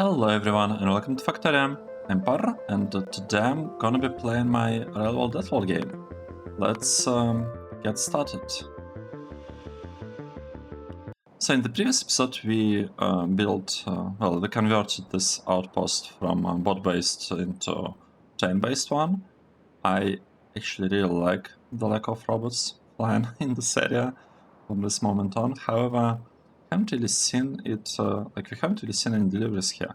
Hello everyone and welcome to Factorio. I'm Par and today I'm gonna be playing my real-world DeathWorld game. Let's get started. So in the previous episode we we converted this outpost from bot-based into chain-based one. I actually really like the lack of robots flying in this area from this moment on. However, I haven't really seen it, we haven't really seen any deliveries here.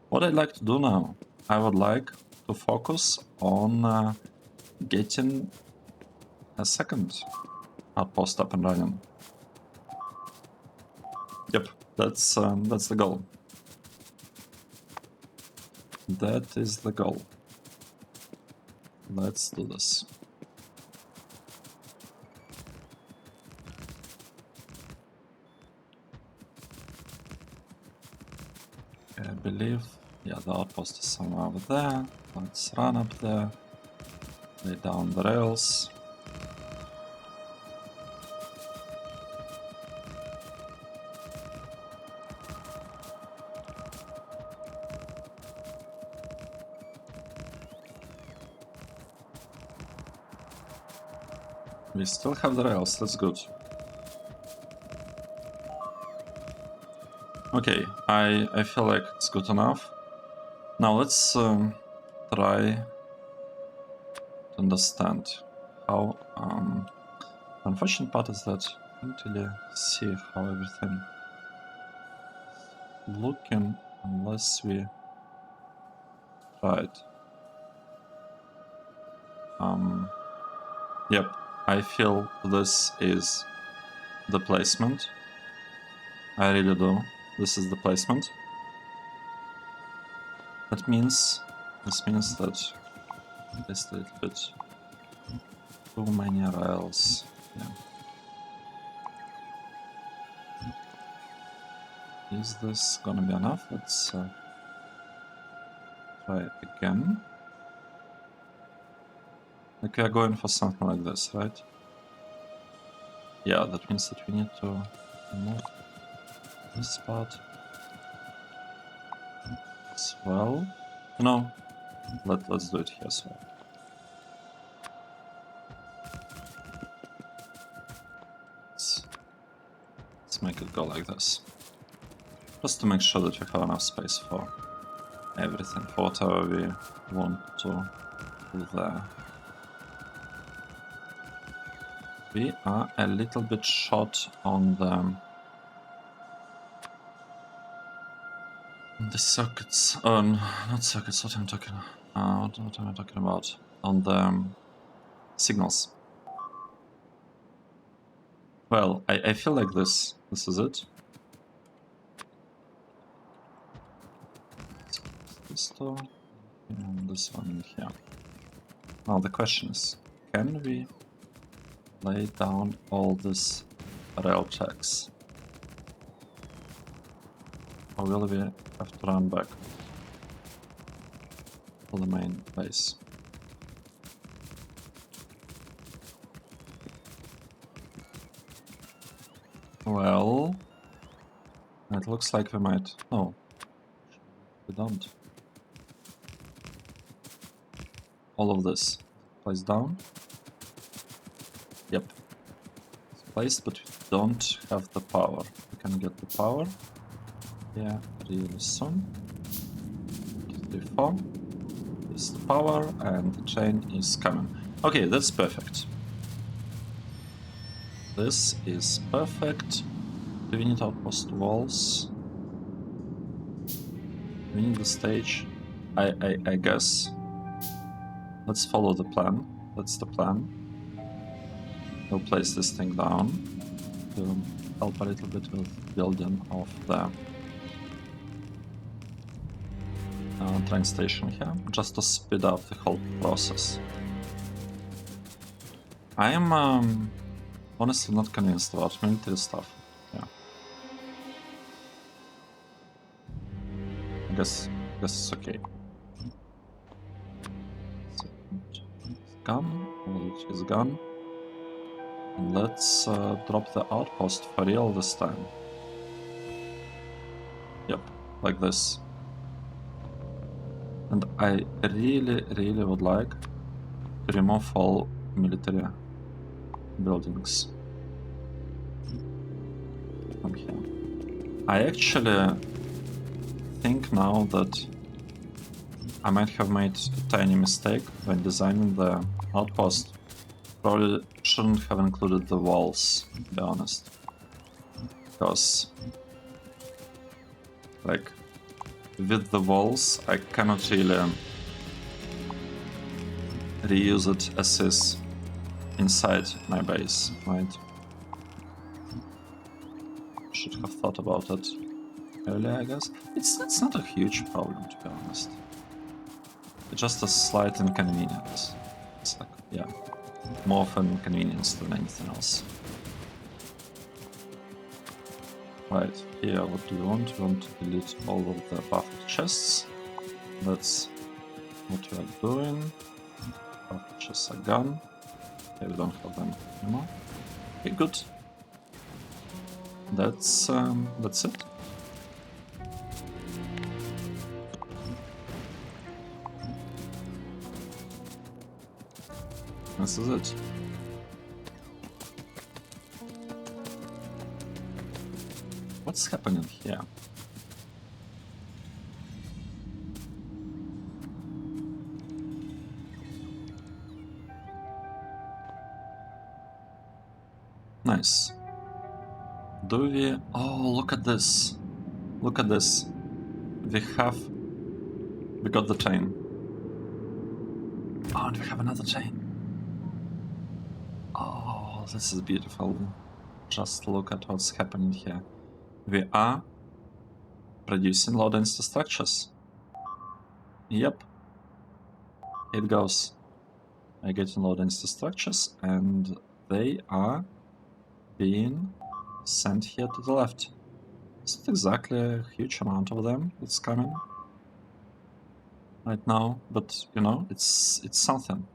What I'd like to do now, I would like to focus on getting a second outpost up and running. Yep, that's the goal. That is the goal. Let's do this. I believe, yeah, the outpost is somewhere over there. Let's run up there, lay down the rails. We still have the rails, that's good. Okay, I feel like it's good enough. Now let's try to understand how. The unfortunate part is that I can't really see how everything is looking unless we try it. Yep, I feel this is the placement. I really do. This is the placement. This means that there's a little bit too many rails. Yeah. Is this gonna be enough? Let's try again. Like we are going for something like this, right? Yeah, that means that we need to move this part as well. No, let's do it here as well. Let's make it go like this. Just to make sure that we have enough space for everything, for whatever we want to do there. We are a little bit short on the circuits. Oh, no, not circuits. What am I talking? What am I talking about? On the signals. Well, I feel like this is it. This door and this one in here. Now the question is, can we lay down all these rail tracks? Or will we have to run back to the main base? Well, it looks like we might. No, we don't. All of this placed down. Yep, it's placed, but we don't have the power. We can get the power. Yeah, really soon. 3, 4. This is the power, and the chain is coming. Okay, that's perfect. This is perfect. Do we need outpost walls? We need the stage. I guess. Let's follow the plan. That's the plan. We'll place this thing down to help a little bit with building of the train station here, just to speed up the whole process. I am honestly not convinced about military stuff. Yeah. I guess it's okay. Gun, which is gone. And let's drop the outpost for real this time. Yep, like this. And I really would like to remove all military buildings from here. I actually think now that I might have made a tiny mistake when designing the outpost. Probably shouldn't have included the walls, to be honest. Because, like, with the walls, I cannot really reuse it as is inside my base, right? Should have thought about it earlier, I guess. It's not a huge problem, to be honest. It's just a slight inconvenience. It's like, yeah, more of an inconvenience than anything else. Right, here, what do we want? We want to delete all of the buffered chests. That's what we are doing. Buffered chests are gone. Okay, we don't have them anymore. Okay, good. That's it. This is it. What's happening here? Nice. Do we... Oh, look at this. Look at this. We got the chain. Oh, and we have another chain. Oh, this is beautiful. Just look at what's happening here. We are producing low density structures. Yep. It goes. I get low density structures and they are being sent here to the left. It's not exactly a huge amount of them that's coming right now, but you know, it's something.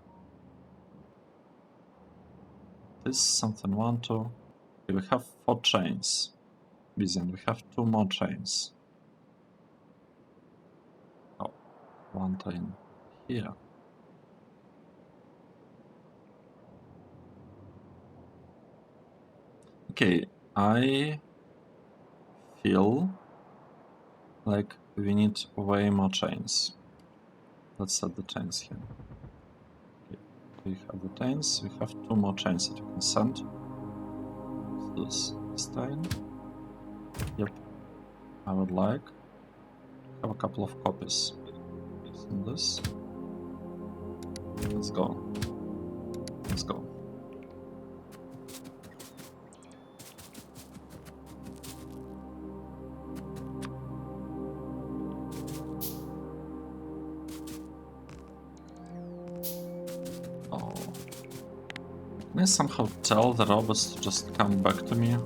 This is something. 1, 2. Okay, we have 4 trains. Busy, and we have 2 more trains. Oh, 1 train here. Okay, I feel like we need way more trains. Let's set the trains here. Okay, we have the trains. We have 2 more trains that we can send. This train. Yep. I would like to have a couple of copies. Send this. Let's go. Let's go. Oh. Can I somehow tell the robots to just come back to me?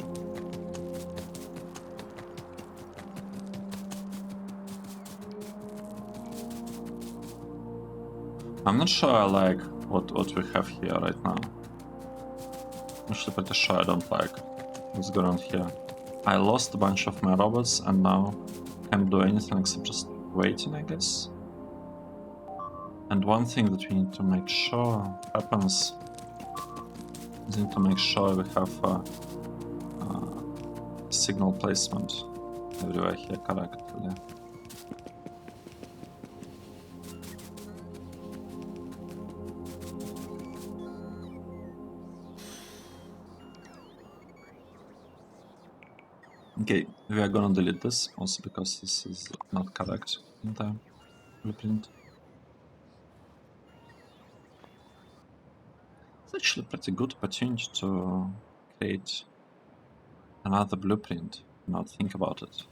I'm not sure I like what we have here right now. I'm actually pretty sure I don't like what's going on here. I lost a bunch of my robots and now can't do anything except just waiting, I guess. And one thing that we need to make sure happens is we need to make sure we have signal placement everywhere here correctly. Okay, we are gonna delete this also because this is not correct in the blueprint. It's actually a pretty good opportunity to create another blueprint, not think about it.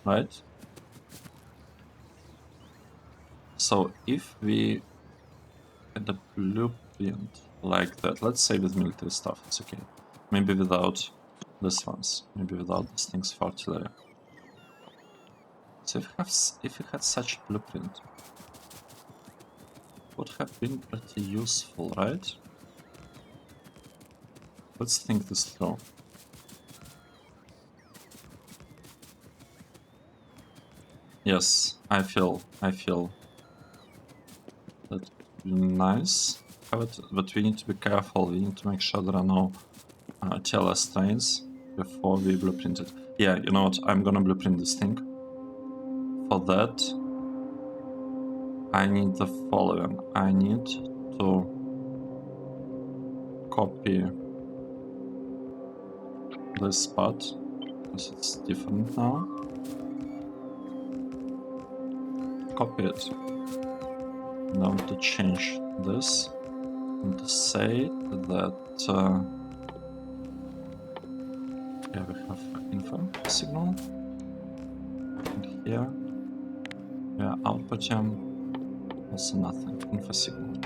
Right? So if we had a blueprint like that, let's say with military stuff, it's okay. Maybe without these ones, maybe without these things for artillery. So if we had such a blueprint, it would have been pretty useful, right? Let's think this through. Yes, I feel that would be nice. But we need to be careful. We need to make sure there are no TLS trains before we blueprint it. Yeah, you know what? I'm gonna blueprint this thing. For that, I need the following. I need to copy this part because it's different now. Copy it. Now to change this and to say that here we have info signal, and here we are outputting also nothing, info signal.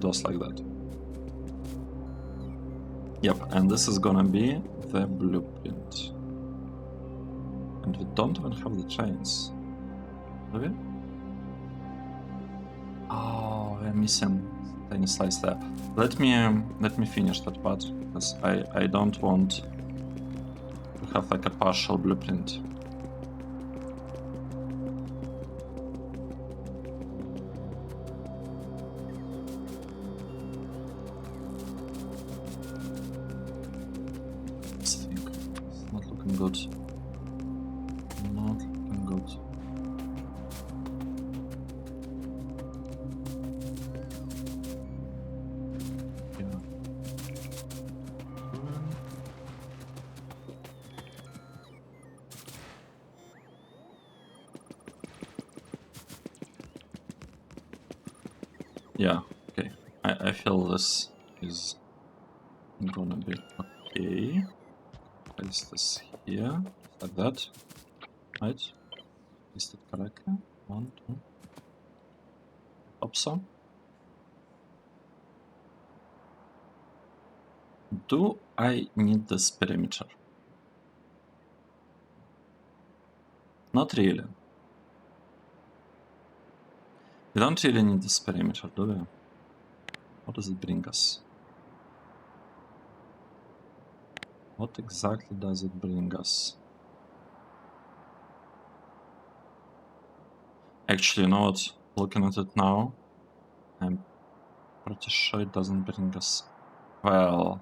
Just like that. Yep, and this is gonna be the blueprint. And we don't even have the trains, do we? Oh, we're missing tiny slice there. Let me finish that part because I don't want to have like a partial blueprint. This thing is not looking good. Not looking good. Yeah. Yeah, okay. I feel this is gonna be okay. Place this here, like that. Right? Is it correctly? 1, 2. Hope so. Do I need this perimeter? Not really. We don't really need this perimeter, do we? What does it bring us? What exactly does it bring us? Actually, you know what? Looking at it now, I'm pretty sure it doesn't bring us... Well...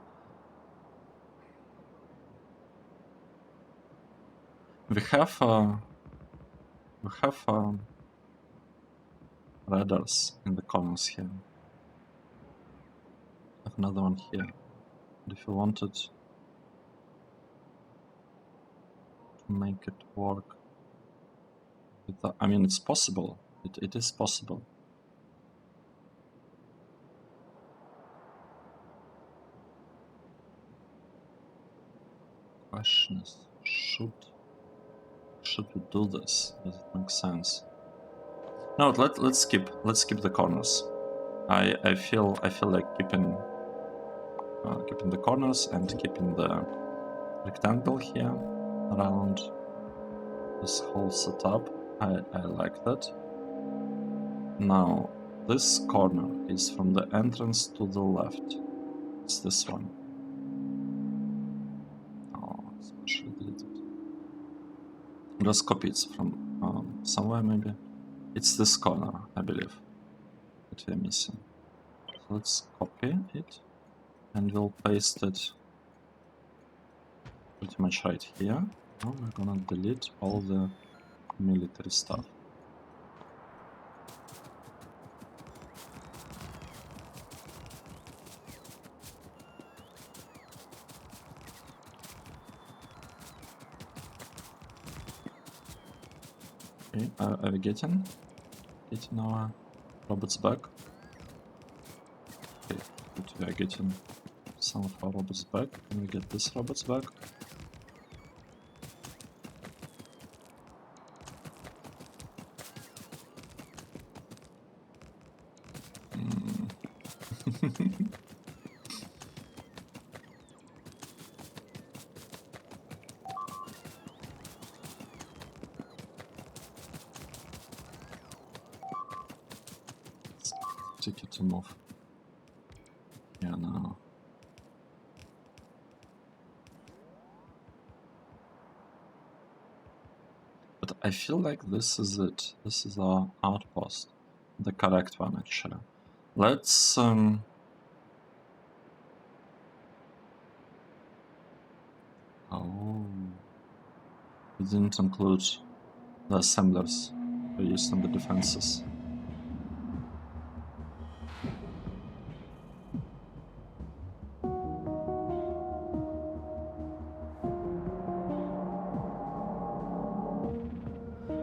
We have radars in the corners here. I have another one here. And if you wanted to make it work with the, I mean, it's possible. It is possible. Question is, should we do this? Does it make sense? No, let's skip the corners. I feel like keeping the corners and keeping the rectangle here around this whole setup. I like that. Now this corner is from the entrance to the left. It's this one. Oh, it's partially deleted. Just copy it from somewhere maybe. It's this corner, I believe, that we're missing. So let's copy it and we'll paste it pretty much right here. Now we're gonna delete all the military stuff. Okay, are we getting our robots back? Okay, good, we are getting some of our robots back. Can we get these robots back? Take it to move. Yeah, no. But I feel like this is it. This is our outpost. The correct one, actually. Let's... Oh, we didn't include the assemblers we used on the defenses.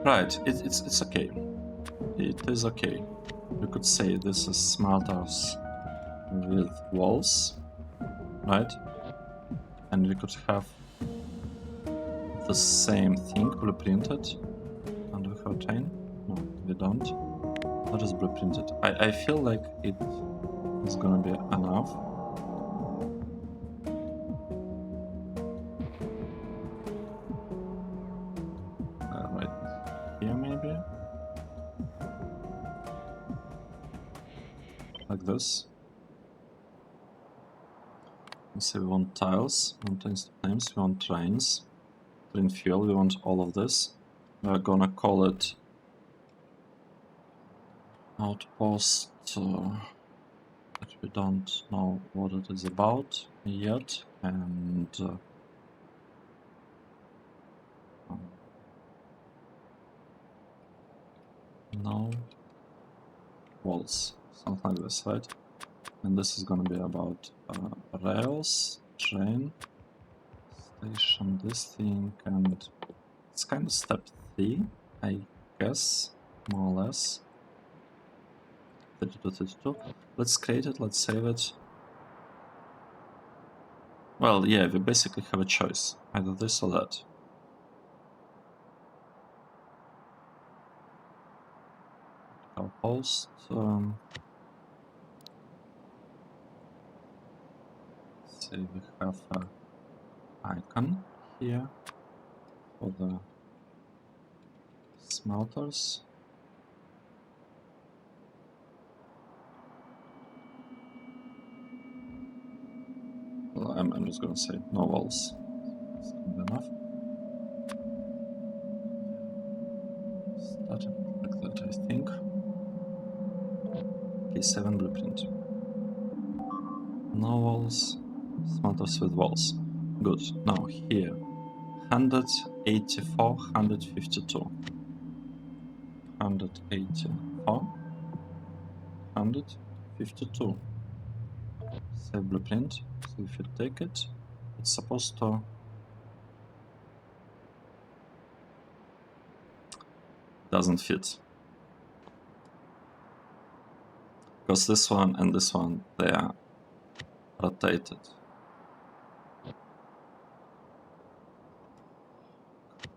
Right, it's okay. It is okay. We could say this is smelters with walls, right? And we could have the same thing blueprinted. And we have a train? No, we don't. That is blueprinted. I feel like it is gonna be enough. Right here, maybe? Like this. We say we want tiles, we want instant flames, we want trains, clean fuel, we want all of this. We're gonna call it outpost, but we don't know what it is about yet, and no walls, something like this, right? And this is gonna be about rails, train, station, this thing, and it's kind of step 3, I guess, more or less. 32, 32. Let's create it, let's save it. Well, yeah, we basically have a choice, either this or that. Outpost. See, we have an icon here for the smelters. Well, I'm just gonna say no walls. It's gonna be enough. Starting like that, I think. Okay, 7 blueprint. No walls. Smelters with walls. Good. Now here. 184, 152. 184, 152. Save blueprint. So if you take it, it's supposed to doesn't fit. Because this one and this one, they are rotated.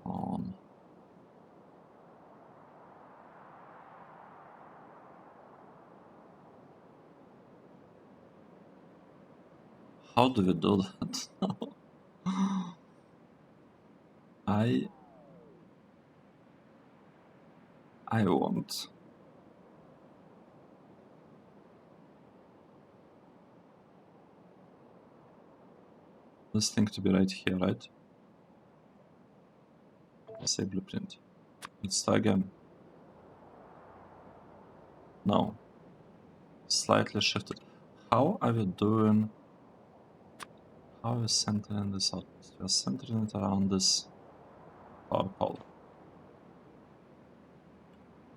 Come on. How do we do that now? I want. This thing to be right here, right? Say blueprint. Let's try again. No. Slightly shifted. How are we doing? How are we centering this outpost? We are centering it around this power pole.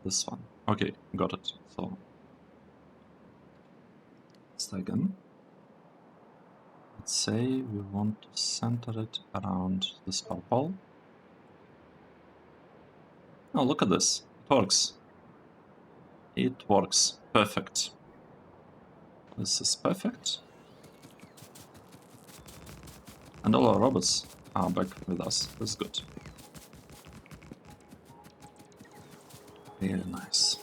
This one. Okay, got it. So let's try again. Let's say we want to center it around this power pole. Oh, look at this. It works. It works. Perfect. This is perfect. And all our robots are back with us. That's good. Very nice.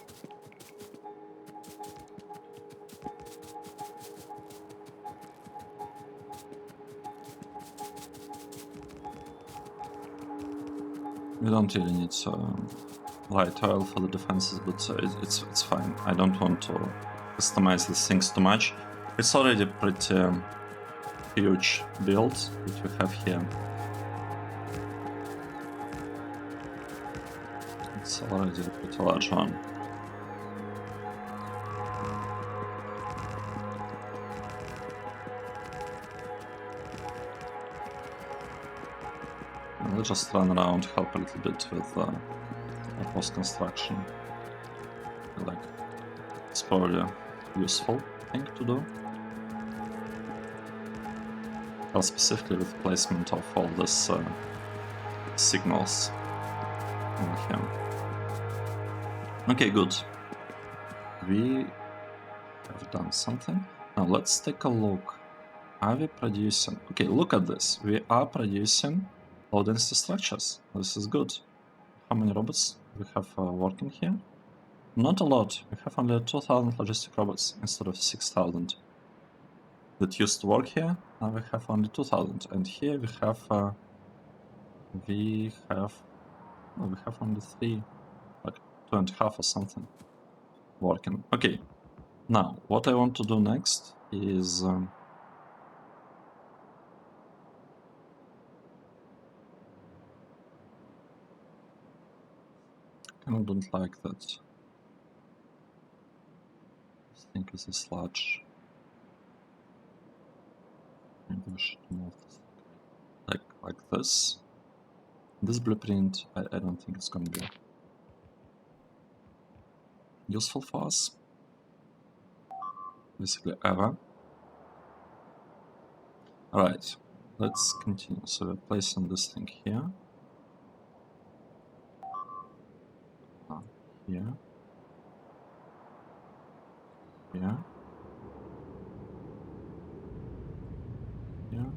We don't really need light oil for the defenses, but it's fine. I don't want to customize these things too much. It's already pretty huge build that you have here. It's already a pretty large one. And we'll just run around, help a little bit with post construction. Like, it's probably a useful thing to do. Well, specifically with placement of all these signals over here. Okay, good. We have done something. Now let's take a look. Are we producing? Okay, look at this. We are producing low density structures. This is good. How many robots we have working here? Not a lot. We have only 2,000 logistic robots instead of 6,000 that used to work here. Now we have only 2,000, and here we have only 3, like 2.5 or something working. Okay. Now what I want to do next is I kind of don't like that. This thing is this large. Maybe we should move this like this. This blueprint, I don't think it's going to be useful for us, basically ever. Alright, let's continue. So we're placing this thing here. Here. Here. Here.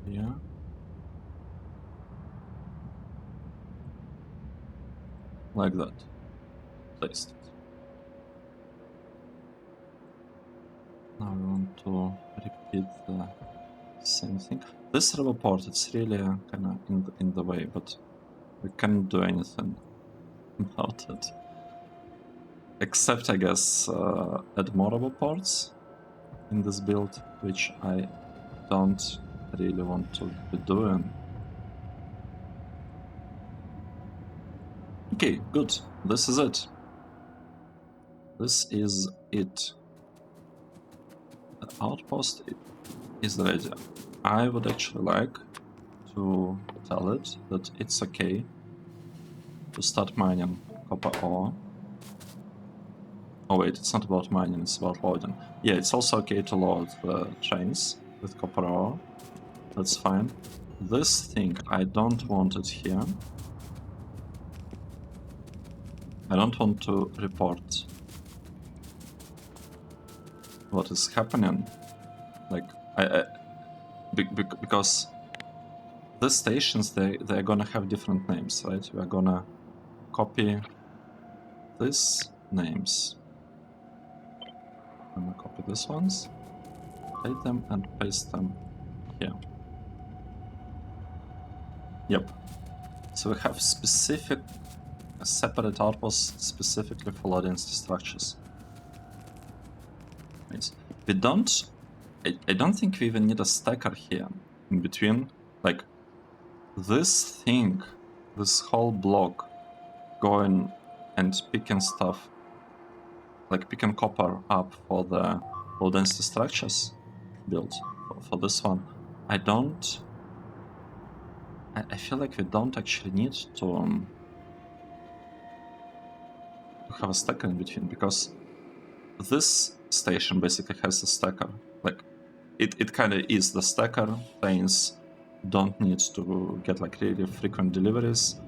Here. Like that. Placed it. Now we want to repeat the same thing. This RoboPort, it's really kind of in the way, but we can't do anything about it. Except, I guess, add more RoboPorts in this build, which I don't really want to be doing. Okay, good. This is it. This is it. The outpost is ready. I would actually like to tell it that it's okay to start mining copper ore. Oh wait, it's not about mining, it's about loading. Yeah, it's also okay to load the trains with copper ore. That's fine. This thing, I don't want it here. I don't want to report what is happening. Like, because these stations, they're gonna have different names, right? We're gonna copy these names. I'm gonna copy these ones, take them and paste them here. Yep. So we have a separate outpost specifically for low density structures. Nice. We don't. I don't think we even need a stacker here in between. Like this thing, this whole block, going and picking stuff, like picking copper up for the low density structures build for this one. I feel like we don't actually need to have a stacker in between, because this station basically has a stacker. Like it kind of is the stacker. Trains don't need to get like really frequent deliveries.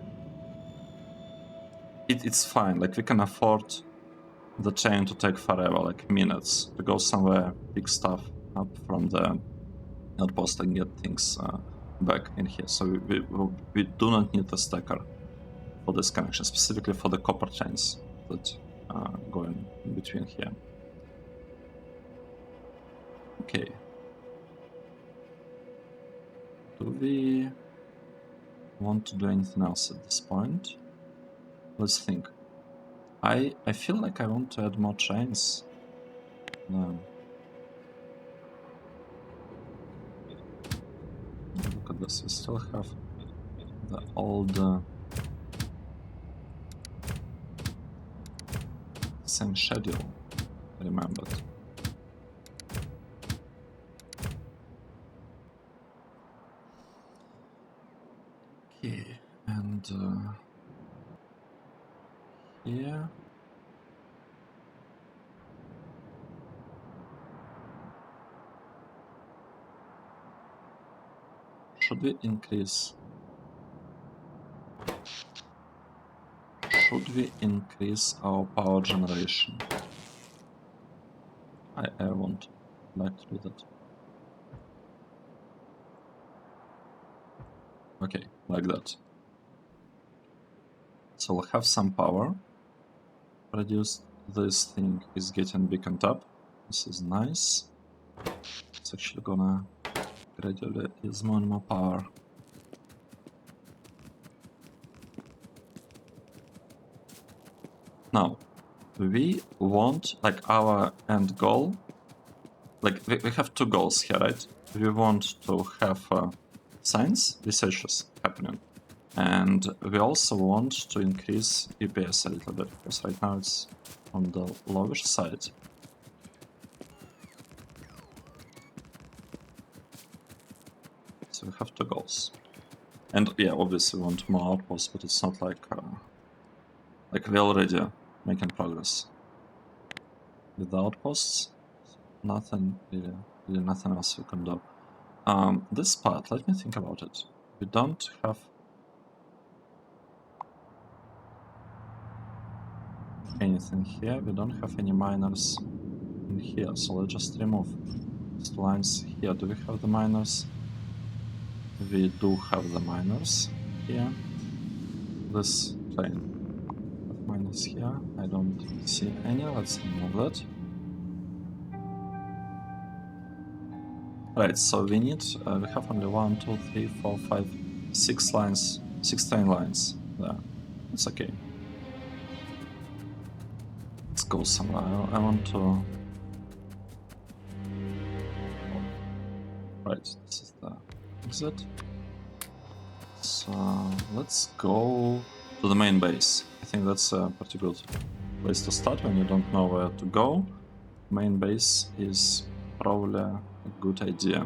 It's fine. Like we can afford the train to take forever, like minutes, to go somewhere, pick stuff up from the outpost and get things back in here. So we do not need a stacker for this connection, specifically for the copper chains that go in between here. Okay. Do we want to do anything else at this point? Let's think. I feel like I want to add more trains. Look at this. We still have the old same schedule, I remembered. Okay, and here. Should we increase? Should we increase our power generation? I won't like to do that. Okay, like that. So we'll have some power produced. This thing is getting beaconed up. This is nice. It's actually gonna gradually use more and more power. Now, we want, like, our end goal, like, we have two goals here, right? We want to have science researches happening, and we also want to increase EPS a little bit, because right now it's on the lowish side. So we have two goals. And yeah, obviously we want more outposts, but it's not like we're already making progress. With the outposts, nothing really nothing else we can do. This part, let me think about it. We don't have anything here. We don't have any miners in here, so let's just remove these lines here. Do we have the miners? We do have the miners here. This plane have miners here. I don't see any. Let's remove that. Right, so we need, we have only 1, 2, 3, 4, 5, 6 lines, 16 lines there. It's okay. Let's go somewhere. I want to... Right, this is the exit. So let's go to the main base. I think that's a pretty good place to start when you don't know where to go. Main base is probably a good idea.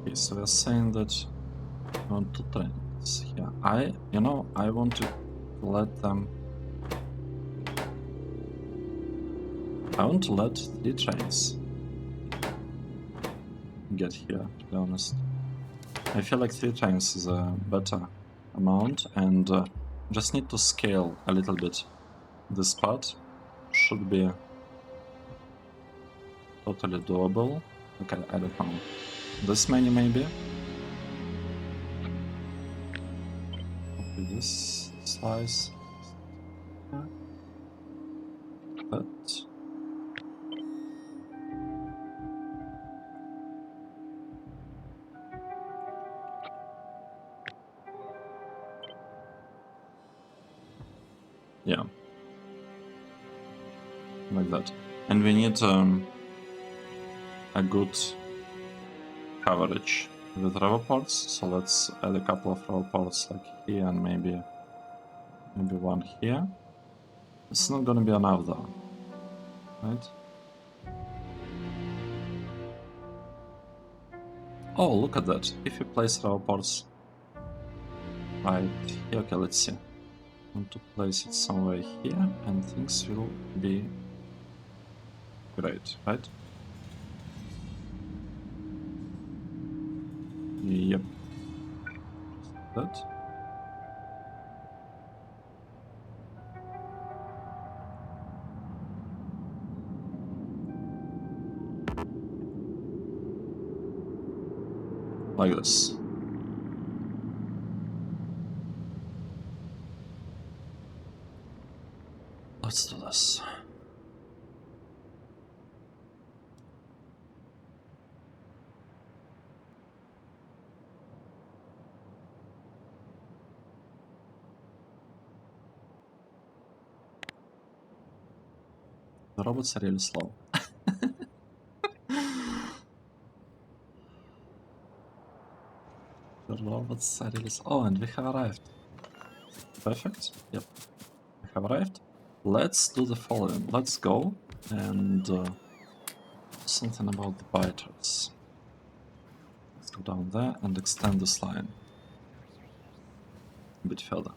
Okay, so we're saying that I want to train this here. I want to let them... I want to let 3 trains get here, to be honest. I feel like 3 trains is a better amount, and just need to scale a little bit. This part should be totally doable. Okay, I don't know. This many maybe? Okay, this slice. But... yeah. Like that. And we need a good coverage with rover so let's add a couple of rover like here and maybe one here. It's not gonna be enough though, right? Oh, look at that. If you place rover right here, okay, let's see. I want to place it somewhere here and things will be great, right? Yep. That. Like this. Let's do this. The robots are really slow. Well, that's really... Oh, and we have arrived. Perfect. Yep. We have arrived. Let's do the following. Let's go and something about the biters. Let's go down there and extend this line a bit further.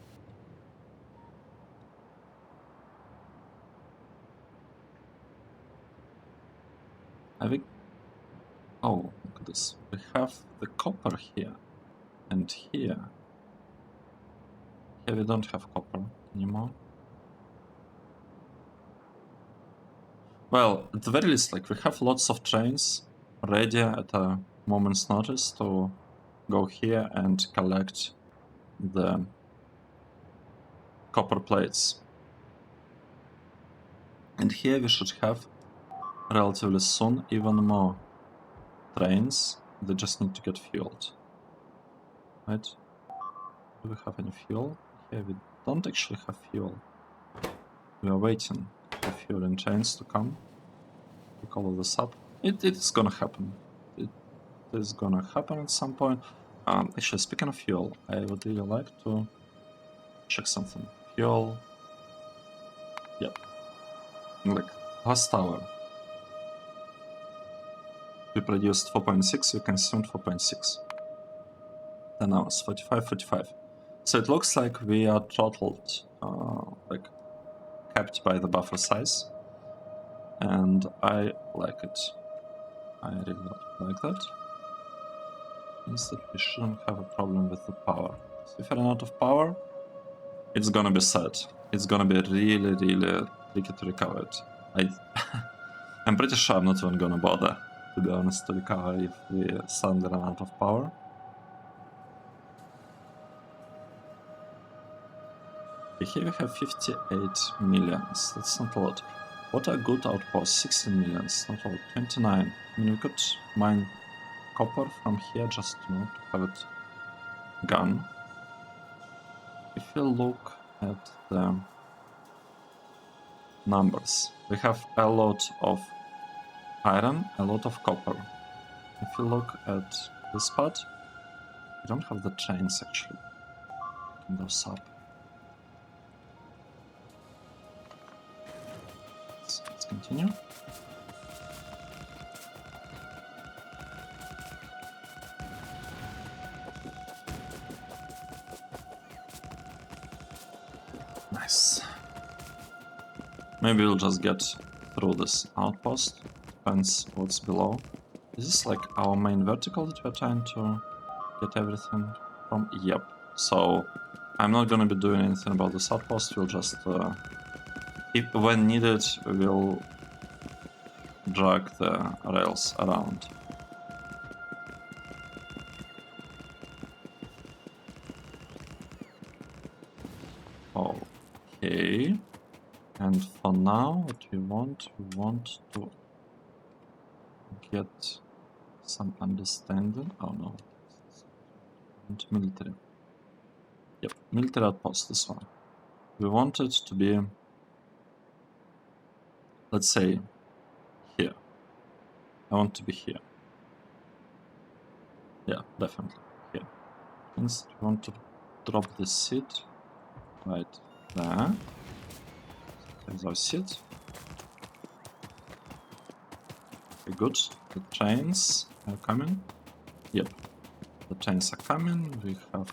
I think... Oh, look at this. We have the copper here and here. Here we don't have copper anymore. Well, at the very least, like, we have lots of trains ready at a moment's notice to go here and collect the copper plates. And here we should have relatively soon even more trains. They just need to get fueled. Right? Do we have any fuel? Here we don't actually have fuel. We are waiting for fueling trains to come. We call this up. It's gonna happen. It is gonna happen at some point. Actually, speaking of fuel, I would really like to check something. Fuel. Yep. Like, last hour. We produced 4.6, we consumed 4.6. 10 hours, 45. So it looks like we are throttled, like, capped by the buffer size. And I like it. I really like that. Means that we shouldn't have a problem with the power. So if I run out of power, it's gonna be sad. It's gonna be really tricky to recover it. I'm pretty sure I'm not even gonna bother, to be honest, to recover if we suddenly run out of power. Here we have 58 millions. That's not a lot. What are good outposts? 16 millions. Not a lot. 29. I mean, we could mine copper from here just to have it gone. If you look at the numbers, we have a lot of iron, a lot of copper. If you look at this part, we don't have the trains actually. Picking those up. Let's continue. Nice. Maybe we'll just get through this outpost. Depends what's below. Is this like our main vertical that we're trying to get everything from? Yep. So I'm not gonna be doing anything about this outpost. We'll just, if when needed, we'll drag the rails around. Okay. And for now, what we want to get some understanding. Oh no. And military. Yep, military outpost, this one. We want it to be, let's say, here. I want to be here. Yeah, definitely here. Means we want to drop the seat right there. Here's our seat. Okay, good. The trains are coming. Yep, the trains are coming. We have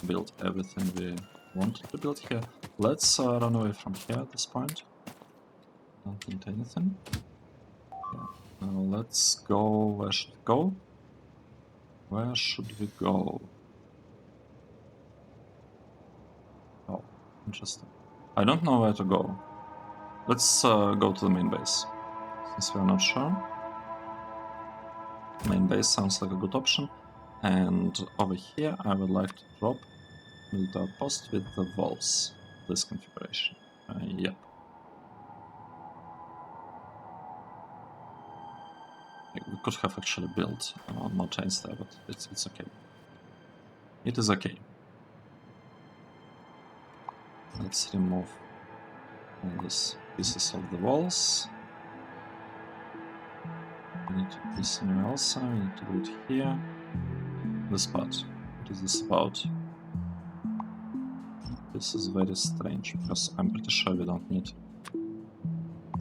built everything we wanted to build here. Let's run away from here at this point. Don't need anything. Yeah. Now let's go. Where should we go? Where should we go? Oh, interesting. I don't know where to go. Let's go to the main base, since we're not sure. Main base sounds like a good option. And over here, I would like to drop military outpost with the walls. This configuration. Yep. We could have actually built more trains there, but it's okay. It is okay. Let's remove all these pieces of the walls. need to do this somewhere else. We need to do it here. This part. What is this about? This is very strange because I'm pretty sure we don't need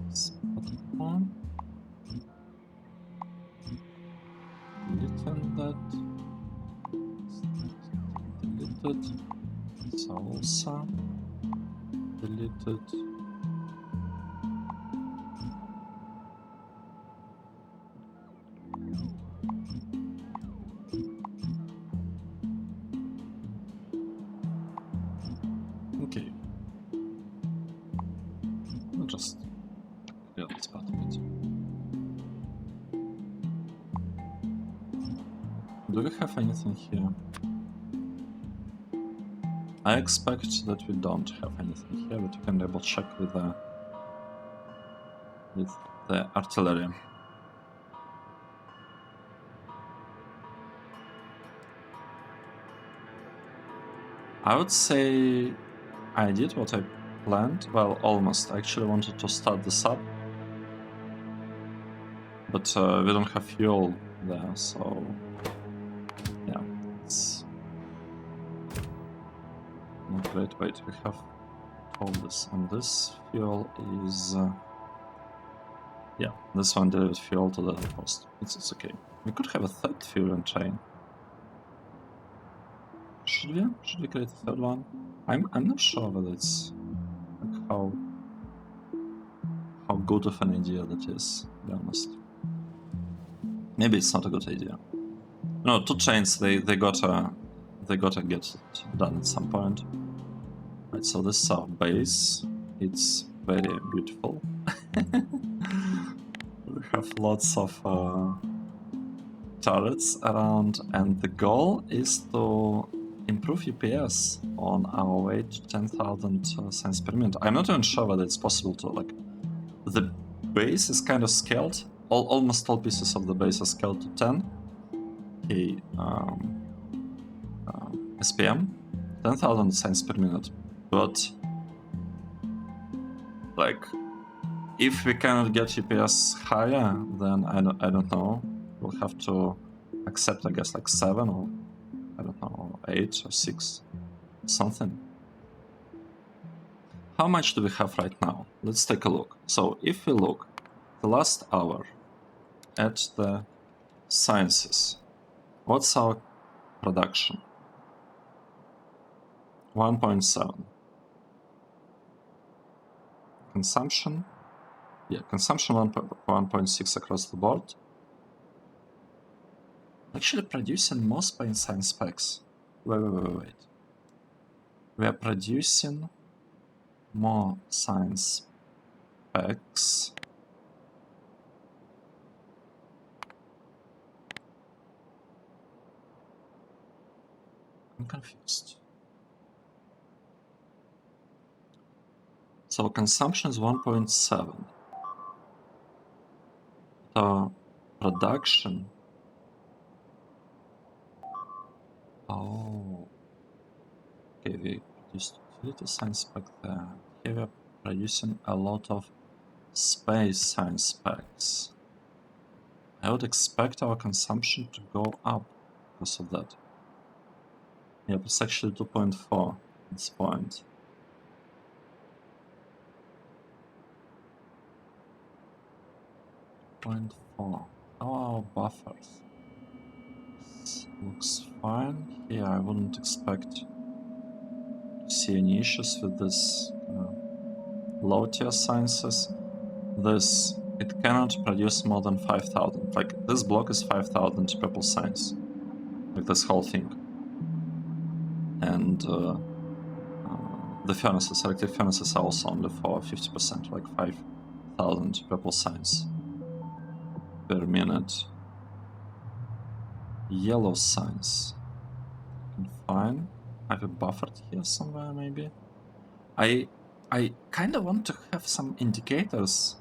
this bottom one. Deleting that. Deleted. Salsa. Deleted. Okay. We'll just clear this part of it. Do we have anything here? I expect that we don't have anything here, but you can double check with the artillery. I would say I did what I planned. Well, almost. I actually wanted to start this up, but we don't have fuel there, so yeah, it's not great. Wait, we have all this, and this fuel is yeah, this one delivered fuel to the post. It's okay. We could have a third fuel train. Should we? Should we create a third one? I'm not sure whether it's like how good of an idea that is, to be honest. Maybe it's not a good idea. No, 2 trains, they gotta get it done at some point. Right, so this is our base. It's very beautiful. We have lots of turrets around, and the goal is to improve UPS on our way to 10,000 signs per minute. I'm not even sure whether it's possible to, like, the base is kind of scaled. Almost all pieces of the base are scaled to 10. Okay, SPM, 10,000 signs per minute. But, like, if we cannot get UPS higher, then I don't know. We'll have to accept, I guess, like 7 or I don't know, 8 or 6, something. How much do we have right now? Let's take a look. So if we look the last hour at the sciences, what's our production? 1.7. Consumption? Yeah, consumption 1.6 across the board. Actually producing more science specs. Wait. We are producing more science specs. I'm confused. So consumption is 1.7. The production. Oh. Okay, we produced utility science spec there. Here we are producing a lot of space science specs. I would expect our consumption to go up because of that. Yep, it's actually 2.4 at this point. How are our buffers? This looks fine. Here I wouldn't expect to see any issues with this low tier sciences. This, it cannot produce more than 5,000. Like, this block is 5,000 purple science. Like, this whole thing. And the furnaces, electric furnaces are also only for 50%, like 5,000 purple science per minute. Yellow science. Fine. I have a buffered here somewhere, maybe. I kind of want to have some indicators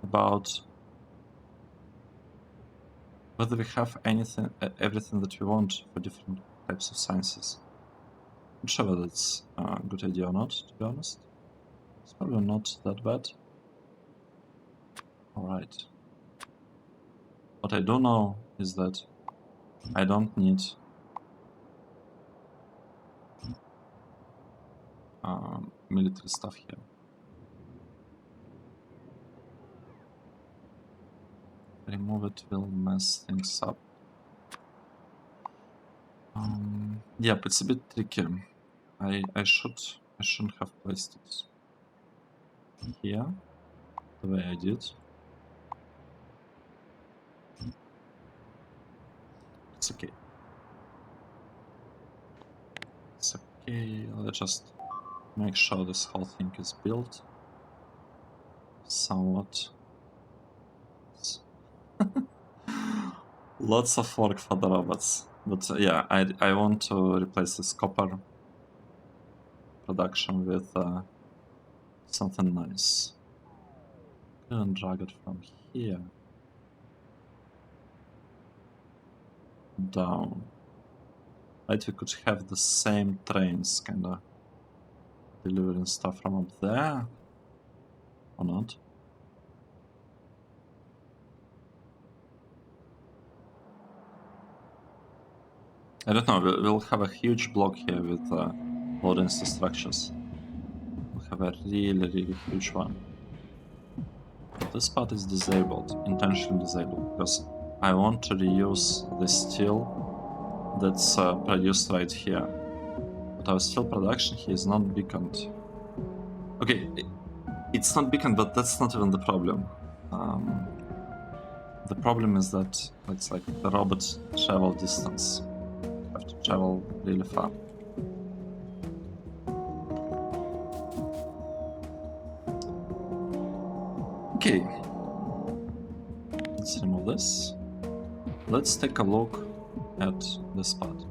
about whether we have anything, everything that we want for different types of sciences. I'm not sure whether it's a good idea or not, to be honest. It's probably not that bad. Alright. What I do know is that I don't need military stuff here. Remove it will mess things up. Yep, it's a bit tricky. I shouldn't have placed it here the way I did. It's okay. It's okay. Let's just make sure this whole thing is built somewhat. Lots of work for the robots. But yeah, I want to replace this copper production with something nice. And drag it from here down. Right, we could have the same trains kinda delivering stuff from up there. Or not? I don't know, we'll have a huge block here with loading structures. We'll have a really huge one. But this part is disabled, intentionally disabled, because I want to reuse the steel that's produced right here. But our steel production here is not beaconed. Okay, it's not beaconed, but that's not even the problem. The problem is that it's like the robot travel distance. You have to travel really far. Okay, let's remove this. Let's take a look at this part.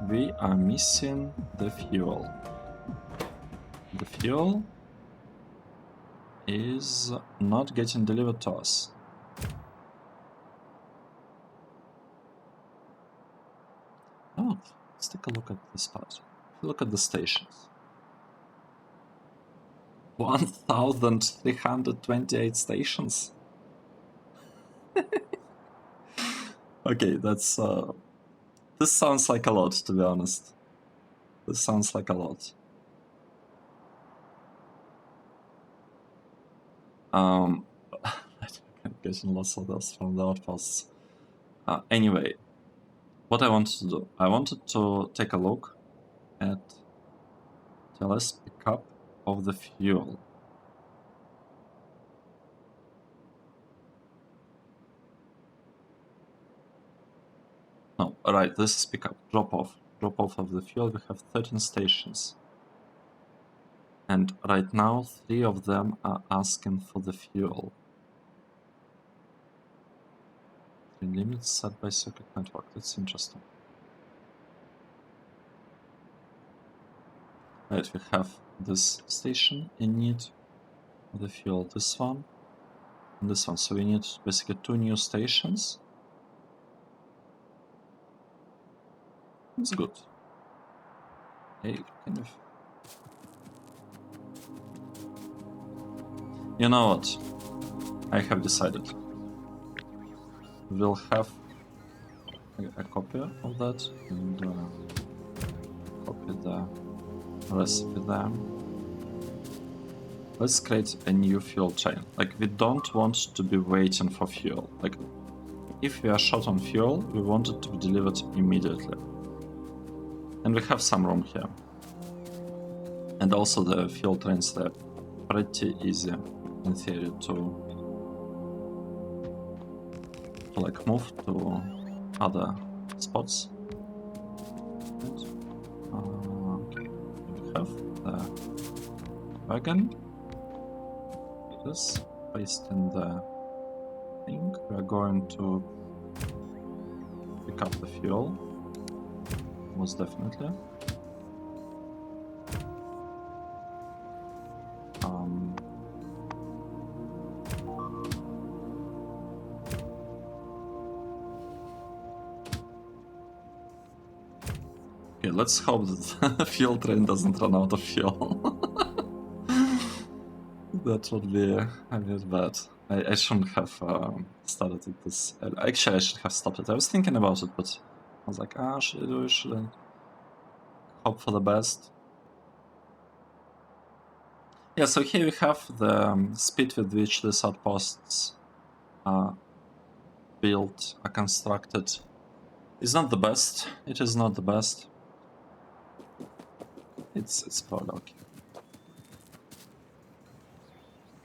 We are missing the fuel. The fuel is not getting delivered to us. Oh, let's take a look at this part. Look at the stations. 1,328 stations. Okay, that's this sounds like a lot, to be honest. This sounds like a lot. I'm getting lots of those from the outposts. Anyway, what I wanted to do, I wanted to take a look at TLS pickup of the fuel. No, right, this is pickup, drop off of the fuel. We have 13 stations. And right now, 3 of them are asking for the fuel. The limits set by circuit network, that's interesting. Right, we have this station in need of the fuel, this one, and this one. So we need basically 2 new stations. It's good. Hey, kind of. You know what? I have decided. We'll have a copy of that and copy the recipe there. Let's create a new fuel chain. Like, we don't want to be waiting for fuel. Like, if we are short on fuel, we want it to be delivered immediately. And we have some room here. And also the fuel trains, they're pretty easy in theory to like move to other spots. Okay. We have the wagon. This placed in the thing. We are going to pick up the fuel. Most definitely. Okay, let's hope that the fuel train doesn't run out of fuel. That would be a bit bad. I shouldn't have started it this. Actually, I should have stopped it. I was thinking about it, but I was like, should I do it? Should I hope for the best? Yeah, so here we have the speed with which these outposts are built, are constructed. It's not the best. It is not the best. It's probably okay.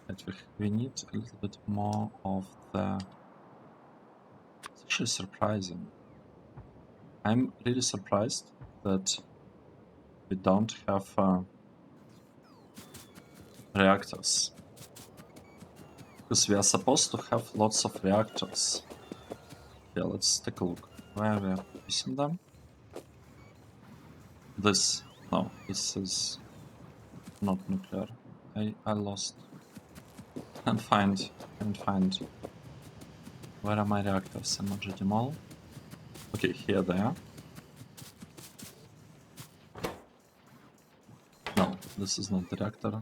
But we need a little bit more of the... It's actually surprising. I'm really surprised that we don't have reactors. Because we are supposed to have lots of reactors. Yeah, let's take a look. Where we are using them? This. No, this is not nuclear. I lost. Can't find. Where are my reactors? Emoji demol. Okay, here they are. No, this is not the reactor.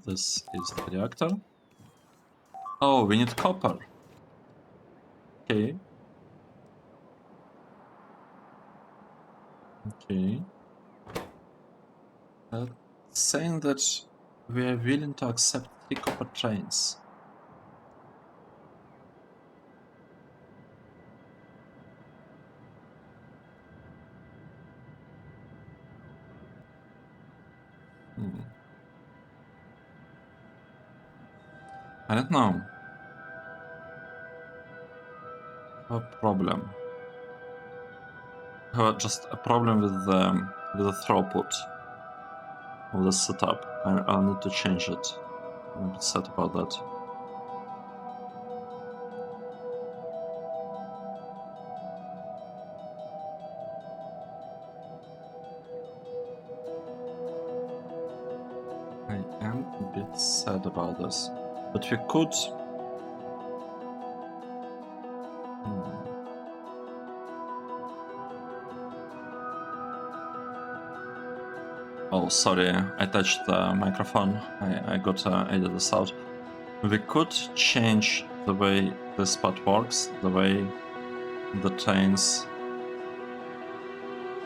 This is the reactor. Oh, we need copper. Okay. Okay. Saying that we are willing to accept 3 copper trains. I don't know. A problem. I have just a problem with the throughput of the setup. I'll need to change it. I'm a bit sad about that. I am a bit sad about this. But we could... Oh, sorry, I touched the microphone. I got to edit this out. We could change the way this part works, the way the trains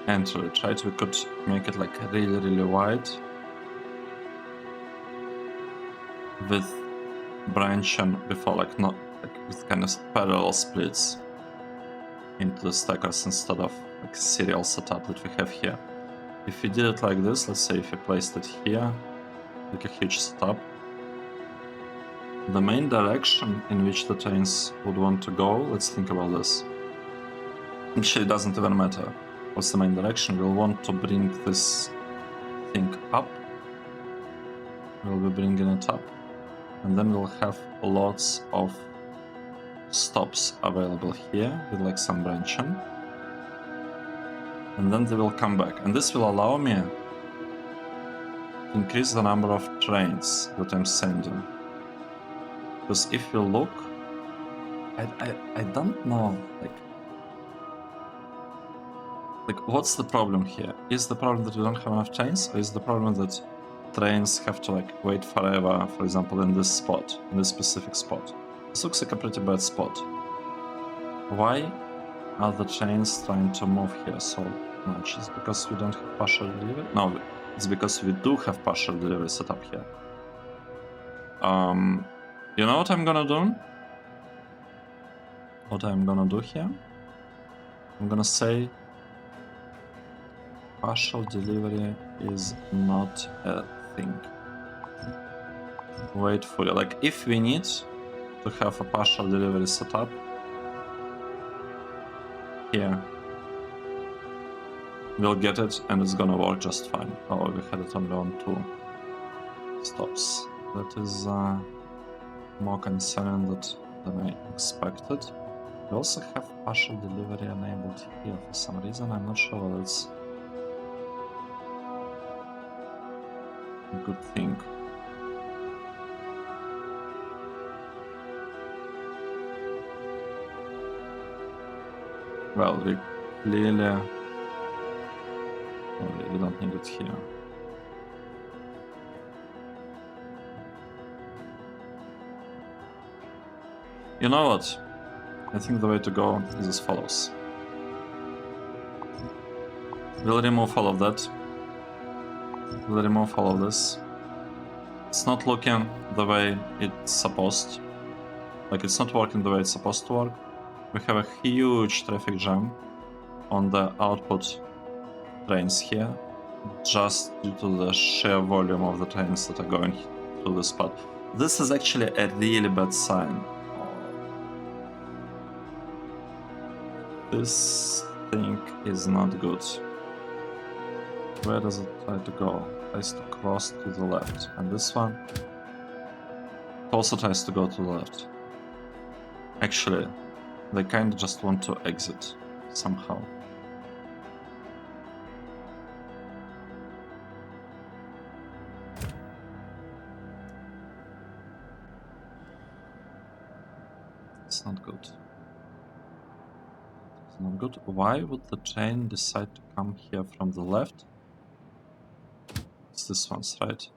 enter it, right? We could make it like really, really wide with branching before, like not like with kind of parallel splits into the stackers instead of like serial setup that we have here. If we did it like this, let's say if we placed it here, like a huge setup, the main direction in which the trains would want to go, let's think about this. Actually, it doesn't even matter what's the main direction. We'll want to bring this thing up. We'll be bringing it up. And then we'll have lots of stops available here with like some branching. And then they will come back. And this will allow me to increase the number of trains that I'm sending. Because if you look, I don't know, like what's the problem here? Is the problem that we don't have enough trains, or is the problem that trains have to like wait forever, for example, in this spot, in this specific spot? This looks like a pretty bad spot. Why are the trains trying to move here so much? Is it because we don't have partial delivery? No, it's because we do have partial delivery set up here. You know what I'm gonna do? What I'm gonna do here? I'm gonna say partial delivery is not a thing. Wait for it. Like if we need to have a partial delivery setup here, we'll get it and it's gonna work just fine. Oh, we had it only on 2 stops. That is more concerning than I expected. We also have partial delivery enabled here for some reason. I'm not sure whether it's a good thing. Well, we clearly... Oh, we don't need it here. You know what? I think the way to go is as follows. We'll remove all of that. We'll remove all of this. It's not looking the way it's supposed. Like, it's not working the way it's supposed to work. We have a huge traffic jam on the output trains here, just due to the sheer volume of the trains that are going through the spot. This is actually a really bad sign. This thing is not good. Where does it try to go? It tries to cross to the left. And this one also tries to go to the left. Actually, they kind of just want to exit somehow. It's not good. It's not good. Why would the train decide to come here from the left? It's this one's, right?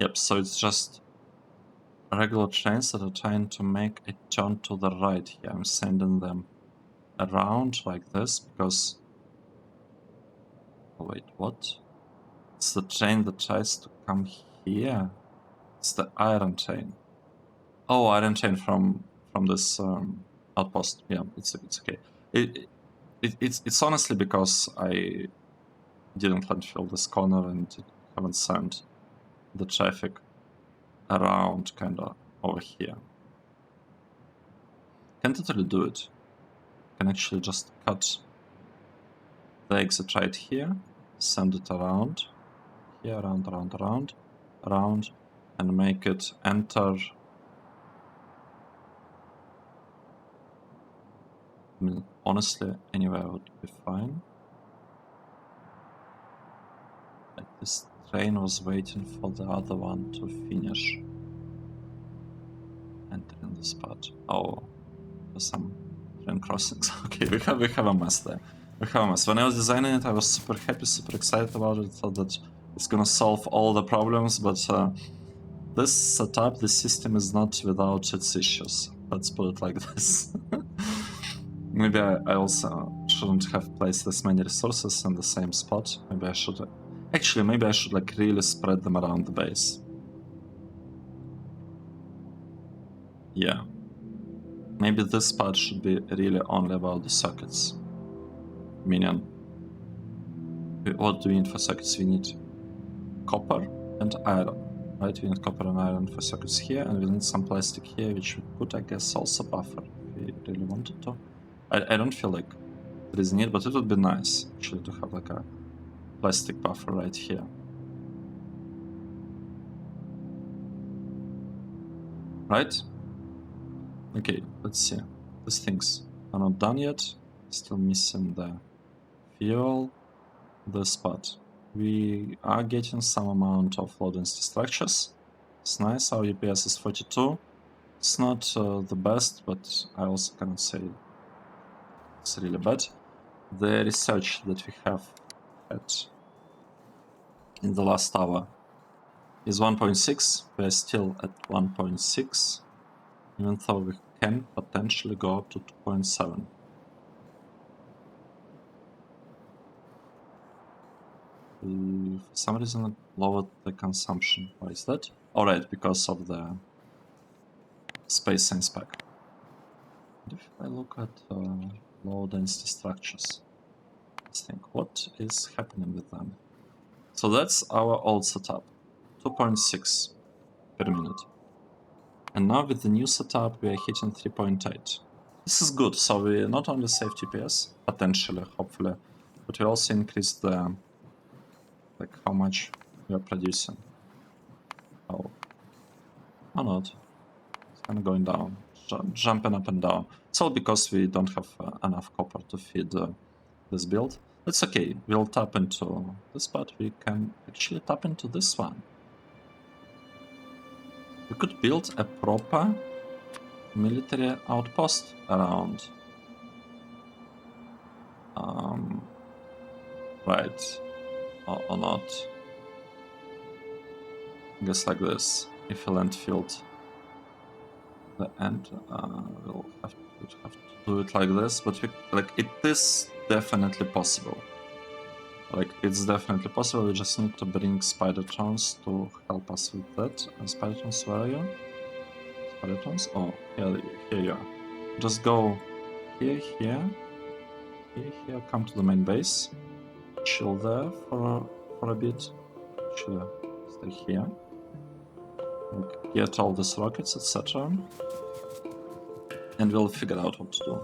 Yep, so it's just regular trains that are trying to make a turn to the right here. I'm sending them around like this because... Oh, wait, what? It's the train that tries to come here. It's the iron train. Oh, iron train from this outpost. Yeah, it's okay. It's honestly because I didn't landfill this corner and haven't sent the traffic around kinda over here. Can't totally do it. Can actually just cut the exit right here, send it around here, around, and make it enter. I mean, honestly, anywhere would be fine. But this train was waiting for the other one to finish entering the spot. Oh, for some train crossings. Okay, we have a mess there. We have a mess. When I was designing it, I was super happy, super excited about it. Thought that it's gonna solve all the problems, but this setup, this system is not without its issues. Let's put it like this. Maybe I also shouldn't have placed this many resources in the same spot. Maybe I should... Actually, maybe I should like really spread them around the base. Yeah. Maybe this part should be really only about the circuits. Meaning, what do we need for circuits? We need copper and iron, right? We need copper and iron for circuits here, and we need some plastic here, which we could, I guess, also buffer if we really wanted to. I don't feel like there is need, but it would be nice, actually, to have like a plastic buffer right here. Right? Okay, let's see. These things are not done yet. Still missing the fuel, the spot. We are getting some amount of low density structures. It's nice. Our UPS is 42. It's not the best, but I also cannot say it's really bad. The research that we have had in the last hour is 1.6. We're still at 1.6, even though we can potentially go up to 2.7. For some reason it lowered the consumption. Why is that? Alright, because of the space science pack. And if I look at low density structures, let's think, what is happening with them? So that's our old setup, 2.6 per minute. And now with the new setup, we are hitting 3.8. This is good, so we not only save TPS, potentially, hopefully, but we also increase the, like, how much we are producing. Oh, or not. It's kind of going down, jumping up and down. It's all because we don't have enough copper to feed this build. That's okay, we'll tap into this, but we can actually tap into this one. We could build a proper military outpost around. Right, or not. I guess like this, if a land filled the end. We'll have to do it like this, but it is definitely possible. Like, it's definitely possible. We just need to bring Spidertrons to help us with that. Spidertrons, where are you? Spidertrons? Oh, here you are. Just go here, come to the main base. Chill there for a bit. Actually, stay here. Like, get all these rockets, etc. And we'll figure out what to do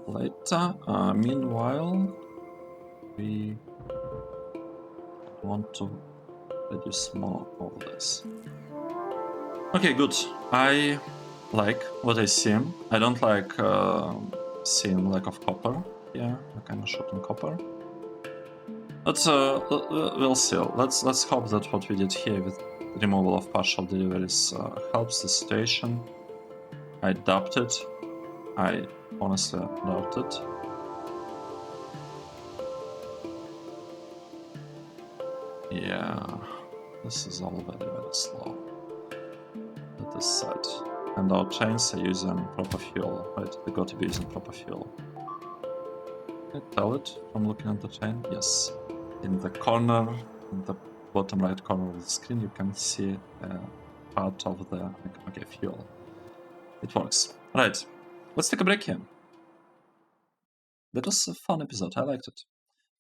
later. Meanwhile, we want to reduce more of this. Okay, good. I like what I see. I don't like seeing lack of copper here. I'm kind of short on copper. But we'll see. Let's hope that what we did here with removal of partial deliveries helps the situation. I doubt it. I honestly doubt it. Yeah, this is all very, very slow. That is sad. And our trains are using proper fuel, right? They got to be using proper fuel. Can I tell it from looking at the train? Yes. In the corner, in the bottom right corner of the screen, you can see part of the fuel. It works. Right. Let's take a break here. That was a fun episode. I liked it.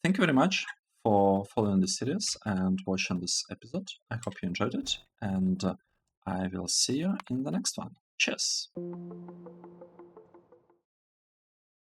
Thank you very much for following this series and watching this episode. I hope you enjoyed it, and I will see you in the next one. Cheers!